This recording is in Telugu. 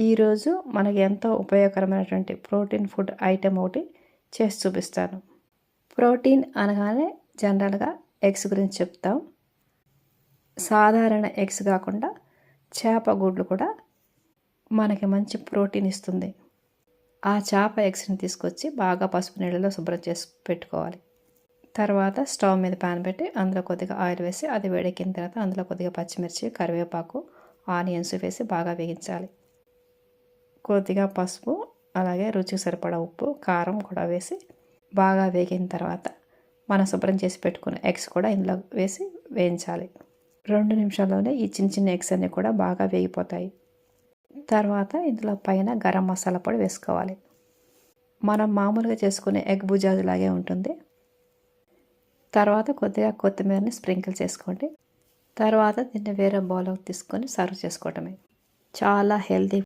ఈరోజు మనకి ఎంతో ఉపయోగకరమైనటువంటి ప్రోటీన్ ఫుడ్ ఐటెం ఒకటి చేసి చూపిస్తాను. ప్రోటీన్ అనగానే జనరల్గా ఎగ్స్ గురించి చెప్తాం. సాధారణ ఎగ్స్ కాకుండా చేప గుడ్లు కూడా మనకి మంచి ప్రోటీన్ ఇస్తుంది. ఆ చేప ఎగ్స్ని తీసుకొచ్చి బాగా పసుపు నీళ్ళలో శుభ్రం చేసి పెట్టుకోవాలి. తర్వాత స్టవ్ మీద ప్యాన్ పెట్టి అందులో కొద్దిగా ఆయిల్ వేసి అది వేడెక్కిన తర్వాత అందులో కొద్దిగా పచ్చిమిర్చి, కరివేపాకు, ఆనియన్స్ వేసి బాగా వేయించాలి. కొద్దిగా పసుపు, అలాగే రుచికి సరిపడా ఉప్పు, కారం కూడా వేసి బాగా వేగిన తర్వాత మనం శుభ్రం చేసి పెట్టుకున్న ఎగ్స్ కూడా ఇందులో వేసి వేయించాలి. 2 నిమిషాల్లోనే ఈ చిన్న చిన్న ఎగ్స్ అన్నీ కూడా బాగా వేగిపోతాయి. తర్వాత ఇందులో పైన గరం మసాలా పొడి వేసుకోవాలి. మనం మామూలుగా చేసుకునే ఎగ్ బుజాజ్ లాగే ఉంటుంది. తర్వాత కొద్దిగా కొత్తిమీరని స్ప్రింకిల్ చేసుకోండి. తర్వాత దీన్ని వేరే బౌల్లోకి తీసుకొని సర్వ్ చేసుకోవటమే. చాలా హెల్తీ